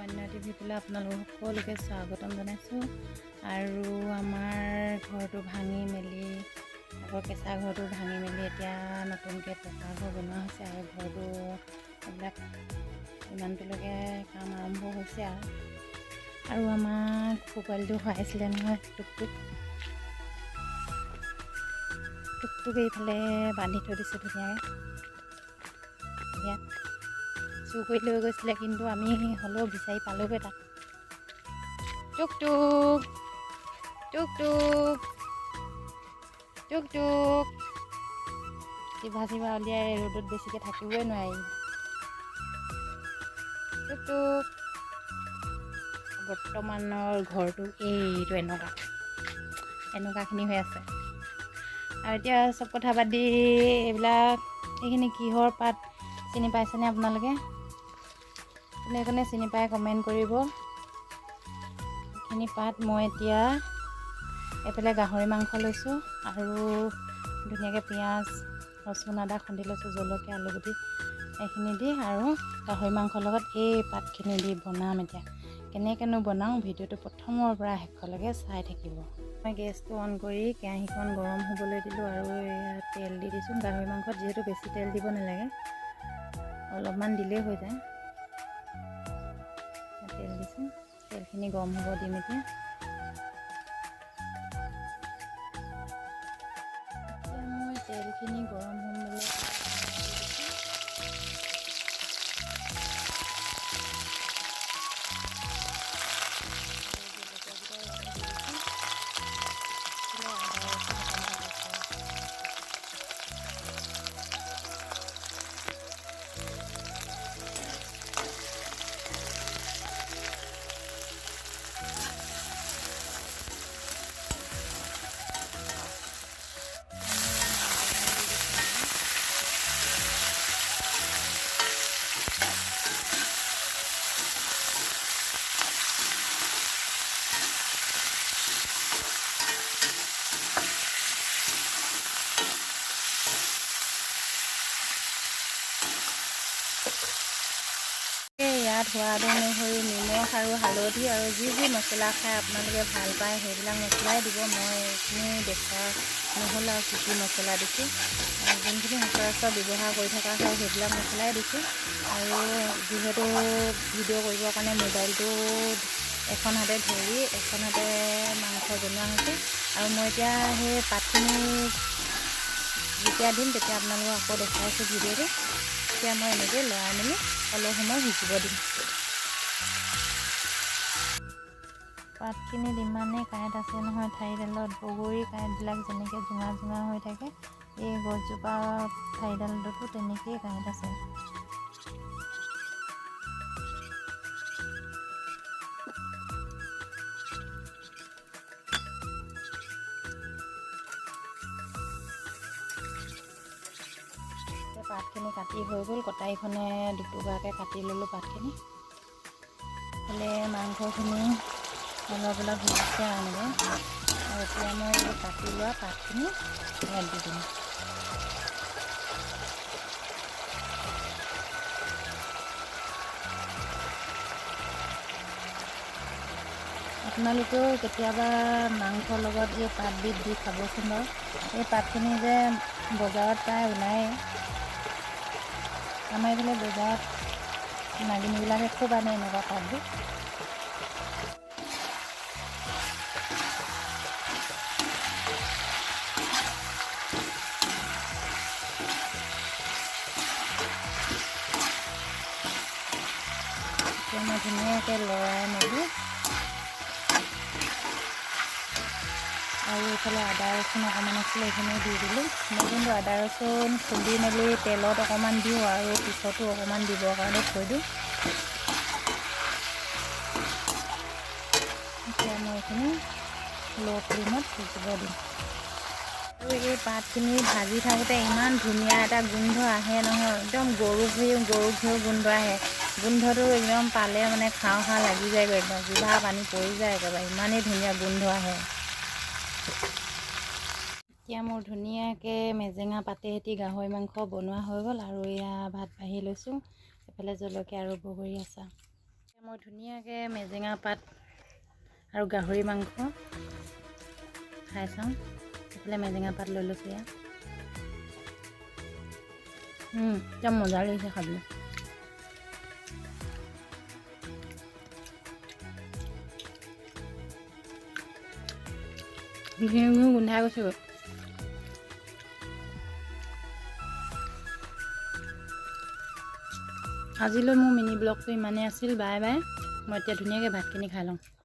অন্য টিভিটোলৈ আপোনালোক সকলোকে স্বাগতম জনাইছোঁ। আৰু আমাৰ ঘৰটো ভাঙি মেলি আগৰ কেঁচা ঘৰটো ভাঙি মেলি এতিয়া নতুনকৈ পকা ঘৰ বনোৱা হৈছে আৰু ঘৰটো এইবিলাক ইমানটোলৈকে কাম আৰম্ভ হৈছে আৰু আমাৰ পোৱালিটো খুৱাইছিলে নহয় টুকটুক এইফালে বান্ধি থৈ দিছোঁ ধুনীয়াকৈ। ইয়াত চুৰ কৰি লৈ গৈছিলে কিন্তু আমি হ'লেও বিচাৰি পালোগৈ তাক। টুকটুক টুকটুক টুকটুক জিভা উলিয়াই ৰ'দত বেছিকৈ থাকিবই নোৱাৰি। টুকটুক বৰ্তমানৰ ঘৰটো এইটো এনেকুৱাখিনি হৈ আছে। আৰু এতিয়া চব কথা বাদ দি এইখিনি কিহৰ পাত চিনি পাইছেনে আপোনালোকে? কোনে কোনে চিনি পাই কমেণ্ট কৰিব। এইখিনি পাত মই এতিয়া এইফালে গাহৰি মাংস লৈছোঁ আৰু ধুনীয়াকৈ পিঁয়াজ ৰচুন আদা খুন্দি লৈছোঁ, জলকীয়া আলুগুটি এইখিনি দি আৰু গাহৰি মাংসৰ লগত এই পাতখিনি দি বনাম। এতিয়া কেনেকৈনো বনাওঁ ভিডিঅ'টো প্ৰথমৰ পৰা শেষলৈকে চাই থাকিব। মই গেছটো অন কৰি কেৰাহীখন গৰম হ'বলৈ দিলোঁ আৰু ইয়াত তেল দি দিছোঁ। গাহৰি মাংসত যিহেতু বেছি তেল দিব নালাগে, অলপমান দিলেই হৈ যায়। তেল দিছোঁ, তেলখিনি গৰম হ'ব দিম। এতিয়া মই তেলখিনি গৰম হ'বলৈ ইয়াত সোৱাদ অনুসৰি নিমখ আৰু হালধি আৰু যি মছলা খাই আপোনালোকে ভাল পায় সেইবিলাক মছলাই দিব। মই এইখিনি দেখুওৱা নহ'ল আৰু কি মছলা দিছোঁ। যোনখিনি সচৰাচৰ ব্যৱহাৰ কৰি থকা হয় সেইবিলাক মছলাই দিছোঁ। আৰু যিহেতু ভিডিঅ' কৰিবৰ কাৰণে মোবাইলটো এখন হাতে ধৰি এখন হাতে মাংস বনোৱা হৈছে আৰু মই এতিয়া সেই পাতখিনি যেতিয়া দিম তেতিয়া আপোনালোকক আকৌ দেখুৱাইছোঁ ভিডিঅ'টো। এতিয়া মই এনেকৈ লৰাই মেলি অলপ সময় সিজিব দিম। পাতখিনিত ইমানেই কাঁইট আছে নহয়, ঠাৰিডালত বগৰী কাঁইটবিলাক যেনেকৈ জোঙা হৈ থাকে, এই গছজোপা ঠাৰিডালতো তেনেকেই কাঁইট আছে। পাতখিনি কাটি হৈ গ'ল, কটাৰীখনে দুটুকুৰাকৈ কাটি ল'লোঁ পাতখিনি। এইফালে মাংসখিনি অলপ সিজিছে এনেকৈ। আৰু এতিয়া মই এই কাটি লোৱা পাতখিনি ইয়াত দি দিম। আপোনালোকেও কেতিয়াবা মাংসৰ লগত এই পাতবিধ দি খাবচোন বাৰু। এই পাতখিনি যে বজাৰত প্ৰায় ওলায়েই। আমাৰ এইফালে বজাৰত নাগিনীবিলাকে খুব আনে এনেকুৱা পাতবোৰ। এতিয়া মই ধুনীয়াকৈ লৰাই মেলি আৰু এইফালে আদা ৰচুন অকণমান আছিলে এইখিনিও দি দিলোঁ। মই কিন্তু আদা ৰচুন খুন্দি মেলি তেলত অকণমান দিওঁ আৰু পিছতো অকণমান দিবৰ কাৰণে থৈ দিওঁ। এতিয়া মই এইখিনি ল' ফ্লেমত সিজিব দিম। আৰু এই পাতখিনি ভাজি থাকোঁতে ইমান ধুনীয়া এটা গোন্ধ আহে নহয়, একদম গৰু ঘিউ গোন্ধ আহে। গোন্ধটো একদম পালে মানে খাওঁ লাগি যায়গৈ, একদম জিভা পানী পৰি যায় একেবাৰে, ইমানেই ধুনীয়া গোন্ধ আহে। এতিয়া মোৰ ধুনীয়াকৈ মেজেঙা পাতেহেঁতি গাহৰি মাংস বনোৱা হৈ গ'ল আৰু এয়া ভাত বাঢ়ি লৈছোঁ। এইফালে জলকীয়া আৰু বগৰী আচাৰ। মই ধুনীয়াকৈ মেজেঙা পাত আৰু গাহৰি মাংস খাই চাওঁ। এইফালে মেজেঙা পাত লৈ লৈছোঁ ইয়াত। একদম মজা লাগিছে খাবলৈ। ঘিউ ঘিউ গোন্ধাই গৈছেগৈ। আজিলৈ মোৰ মিনি ব্লগটো ইমানেই আছিল। Bye bye. মই এতিয়া ধুনীয়াকৈ ভাতখিনি খাই লওঁ।